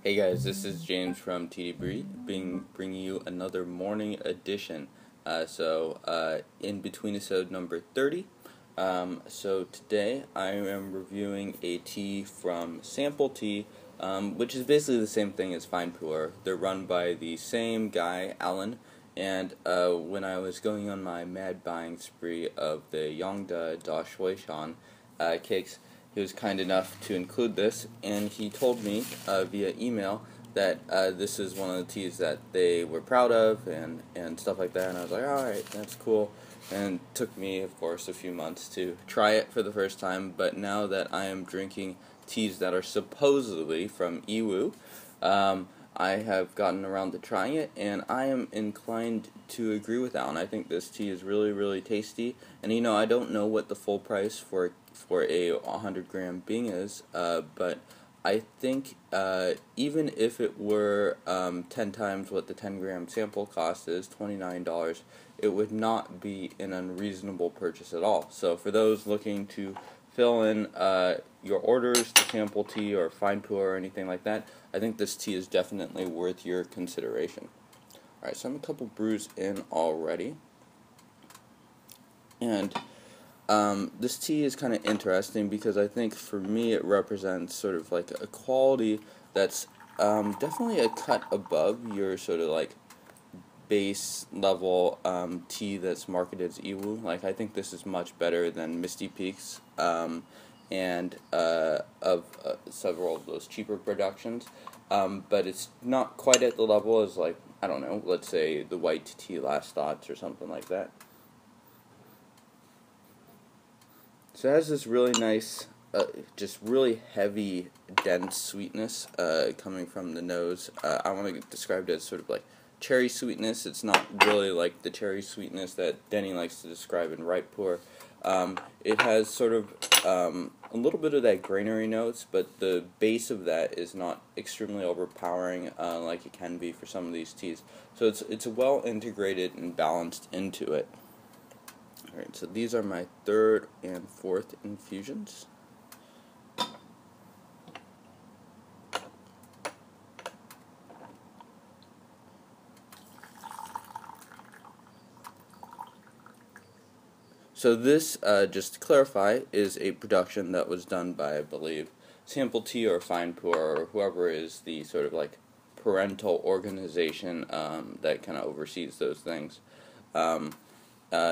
Hey guys, this is James from TeaDB, bringing you another morning edition. InBetweenIsode number 30. So today I am reviewing a tea from Sample Tea, which is basically the same thing as Fine Pu'erh. They're run by the same guy, Alan. And when I was going on my mad buying spree of the Yongda Da Shuishan cakes, he was kind enough to include this, and he told me via email that this is one of the teas that they were proud of and stuff like that, and I was like, alright, that's cool. And it took me, of course, a few months to try it for the first time, but now that I am drinking teas that are supposedly from Yiwu, I have gotten around to trying it, and I am inclined to agree with Alan. I think this tea is really, really tasty, and I don't know what the full price for a 100-gram Bing is, but I think even if it were 10 times what the 10-gram sample cost is, $29, it would not be an unreasonable purchase at all. So for those looking to fill in your orders to Sample Tea or Fine Pu'erh or anything like that, I think this tea is definitely worth your consideration. Alright, so I'm a couple brews in already. And this tea is kind of interesting because I think for me it represents sort of like a quality that's definitely a cut above your sort of like base level tea that's marketed as Yiwu. Like, I think this is much better than Misty Peaks and of several of those cheaper productions, but it's not quite at the level as, like, I don't know, let's say the white tea Last Thoughts or something like that. So it has this really nice, just really heavy, dense sweetness coming from the nose. I want to describe it as sort of like cherry sweetness. It's not really like the cherry sweetness that Denny likes to describe in Ripe Pu'erh. It has sort of a little bit of that granary notes, but the base of that is not extremely overpowering like it can be for some of these teas. So it's well integrated and balanced into it. Alright, so these are my third and fourth infusions. So this, just to clarify, is a production that was done by, I believe, Sample Tea or Fine Pu'erh or whoever is the sort of like parental organization that kind of oversees those things.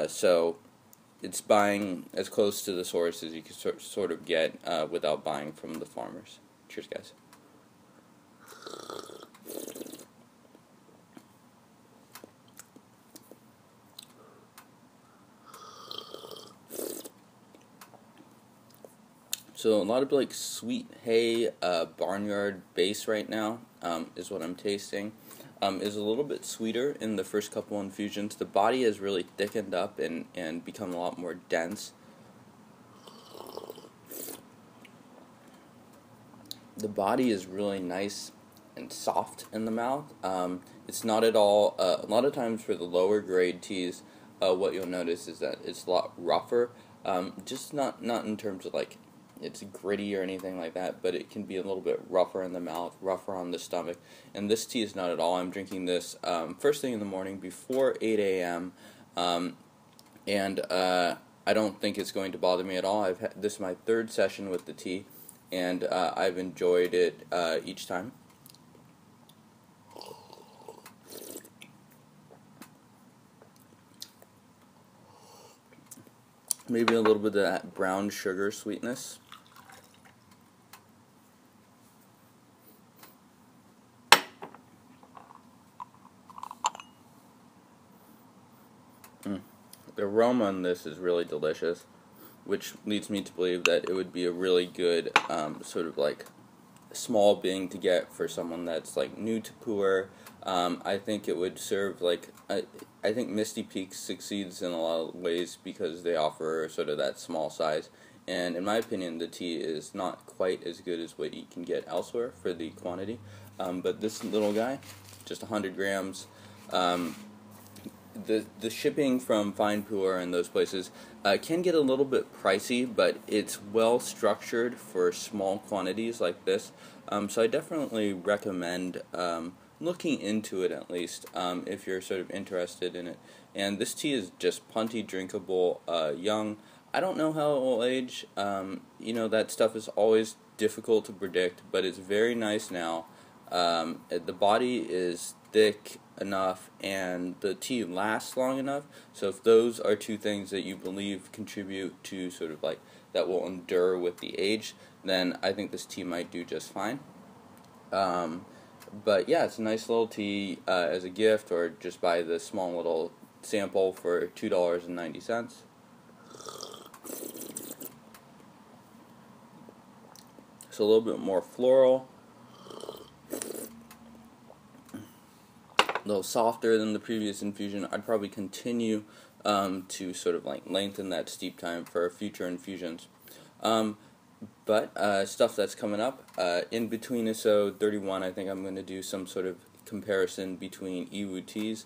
So it's buying as close to the source as you can sort of get without buying from the farmers. Cheers, guys. So a lot of like sweet hay barnyard base right now is what I'm tasting. Is a little bit sweeter in the first couple infusions. The body has really thickened up and become a lot more dense. The body is really nice and soft in the mouth. It's not at all, a lot of times for the lower grade teas, what you'll notice is that it's a lot rougher, just not in terms of like it's gritty or anything like that, but it can be a little bit rougher in the mouth, rougher on the stomach, and this tea is not at all. I'm drinking this first thing in the morning before 8 a.m., and I don't think it's going to bother me at all. This is my third session with the tea, and I've enjoyed it each time. Maybe a little bit of that brown sugar sweetness. The aroma on this is really delicious, which leads me to believe that it would be a really good sort of like small Bing to get for someone that's like new to Pu'erh. I think it would serve like I think Misty Peaks succeeds in a lot of ways because they offer sort of that small size, and in my opinion the tea is not quite as good as what you can get elsewhere for the quantity, but this little guy, just 100 grams, the shipping from Fine Pu'erh and those places can get a little bit pricey, but it's well structured for small quantities like this. So I definitely recommend looking into it at least if you're sort of interested in it. And this tea is just plenty drinkable, young. I don't know how it will age. That stuff is always difficult to predict, but it's very nice now. The body is thick enough and the tea lasts long enough, so if those are two things that you believe contribute to sort of like that will endure with the age, then I think this tea might do just fine. But yeah, it's a nice little tea as a gift, or just buy the small little sample for $2.90. So a little bit more floral, a little softer than the previous infusion. I'd probably continue to sort of like lengthen that steep time for future infusions. But stuff that's coming up, InBetweenIsode 31, I think I'm going to do some sort of comparison between Yiwu teas.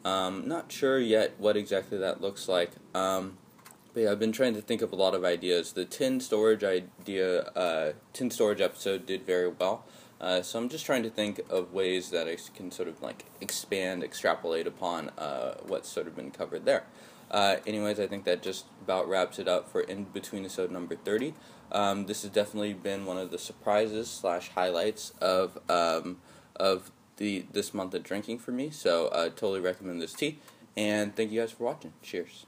Not sure yet what exactly that looks like. But yeah, I've been trying to think of a lot of ideas. The tin storage episode did very well. So I'm just trying to think of ways that I can sort of like extrapolate upon what's sort of been covered there. Anyways, I think that just about wraps it up for InBetweenIsode number 30. This has definitely been one of the surprises / highlights of this month of drinking for me. So I totally recommend this tea. And thank you guys for watching. Cheers.